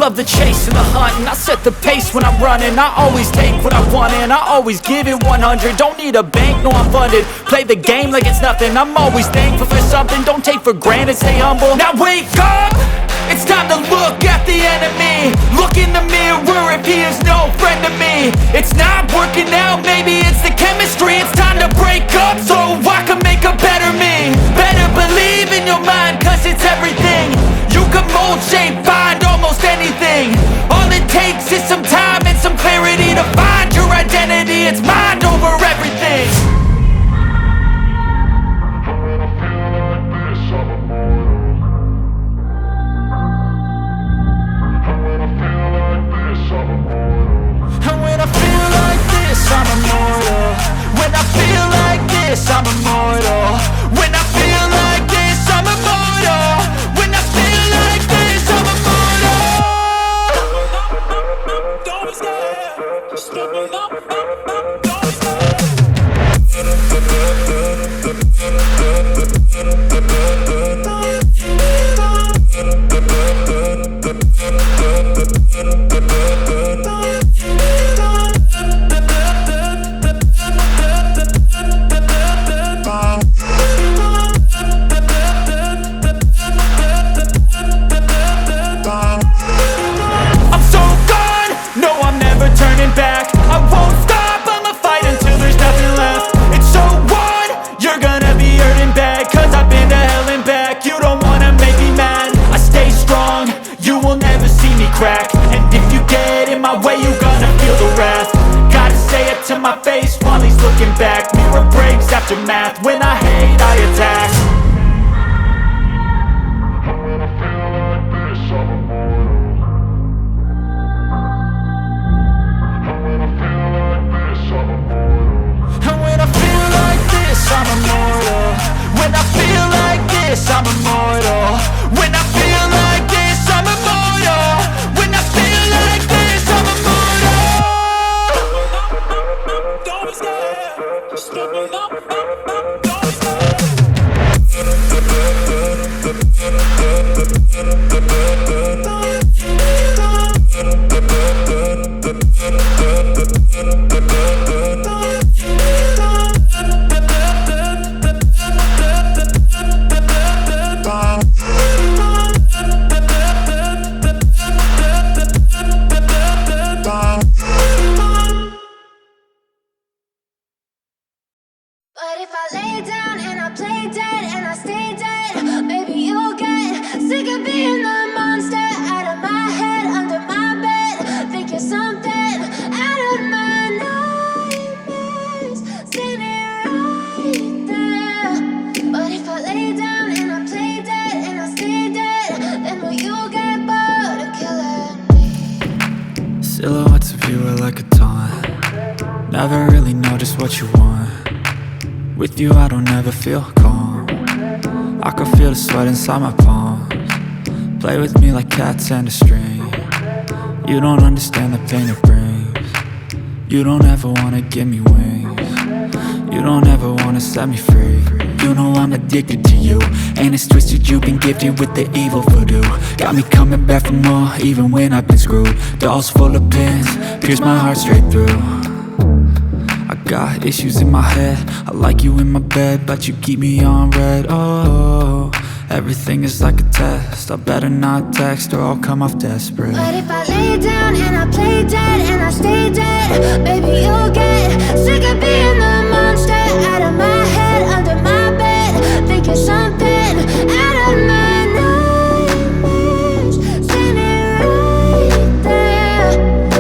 love the chase and the hunt, and I set the pace when I'm running. I always take what I want and I always give it 100. Don't need a bank, no I'm funded. Play the game like it's nothing. I'm always thankful for something. Don't take for granted, stay humble. Now wake up! It's time to look at the enemy. Look in the mirror if he is no friend to me. It's not working out, maybe it's the chemistry. It's time to break up so I can make a better me. Better believe in your mind, cause it's everything. You can mold, shape, find almost anything. All it takes is some time and some clarity to find your identity. It's mind over everything. I'm immortal. When I feel like this, I'm immortal. When I feel like this, I'm immortal. When I feel like this, I'm immortal. Don't be scared. Just don't be scared. you'll never see me crack. And if you get in my way, you gonna feel the wrath. Gotta say it to my face while he's looking back. Mirror breaks after math. When I hate, I attack. And when I feel like this, I'm immortal. When I feel like this, I'm immortal. When I feel like this, I'm immortal. When I feel like this, I'm immortal. Don't be scared. Stepping up, don't be scared. But if I lay down and I play dead and I stay dead, maybe you'll get sick of being the monster out of my head, under my bed. Think you're something out of my nightmares, standing right there. But if I lay down and I play dead and I stay dead, then will you get bored of killing me? Silhouettes of you are like a taunt. Never really know just what you want. With you I don't ever feel calm. I can feel the sweat inside my palms. Play with me like cats and a string. You don't understand the pain it brings. You don't ever wanna give me wings. You don't ever wanna set me free. You know I'm addicted to you, and it's twisted, you've been gifted with the evil voodoo. Got me coming back for more, even when I've been screwed. Dolls full of pins, pierce my heart straight through. I got issues in my head, I like you in my bed, but you keep me on red. Oh, everything is like a test, I better not text or I'll come off desperate. But if I lay down and I play dead and I stay dead, maybe you'll get sick of being the monster out of my head, under my bed. Think you're something out of my nightmares, standing right there.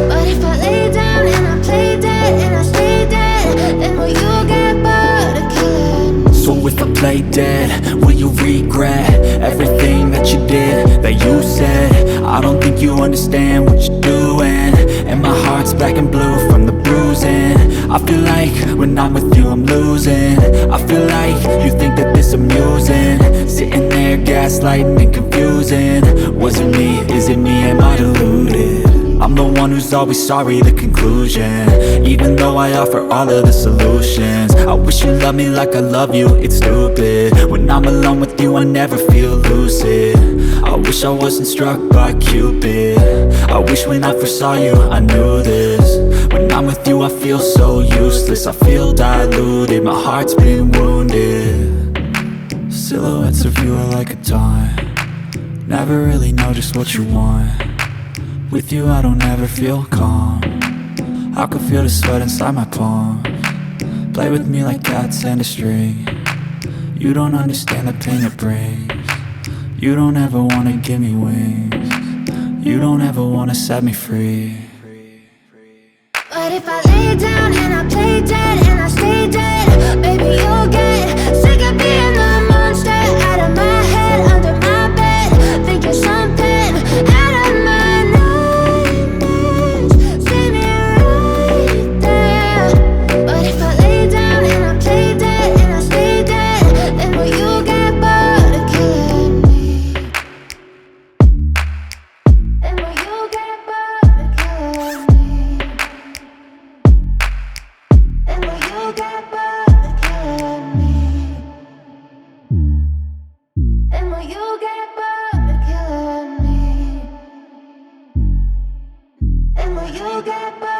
But if I lay down and I play dead and I stay dead, then will you get bored of killing me? So if I play dead, will you regret everything that you did, that you said? I don't think you understand what you're doing, and my heart's black and blue from the bruising. I feel like when I'm with you I'm losing. I feel like you think that this amusing, sitting there gaslighting and confusing. Was it me? Is it me? Am I deluded? I'm the one who's always sorry, the conclusion. Even though I offer all of the solutions, I wish you loved me like I love you, it's stupid. When I'm alone with you I never feel lucid. I wish I wasn't struck by Cupid. I wish when I first saw you I knew this. When I'm with you I feel so useless, I feel diluted, my heart's been wounded. Silhouettes of you are like a taunt. Never really know just what you want. With you I don't ever feel calm. I can feel the sweat inside my palms. Play with me like cats and a string. You don't understand the pain it brings. You don't ever wanna give me wings. You don't ever wanna set me free. But if I lay down and I play dead and I stay dead, maybe you'll get sick of being the monster out of my head, under my bed. Think you're something out of my nightmares, standing right there. But if I lay down and I play dead and I stay dead, then will you get bored of killing me? Then will you get bored of killing me? And will you get bored of killing me? And will you get bored of killing me? And will you get bored?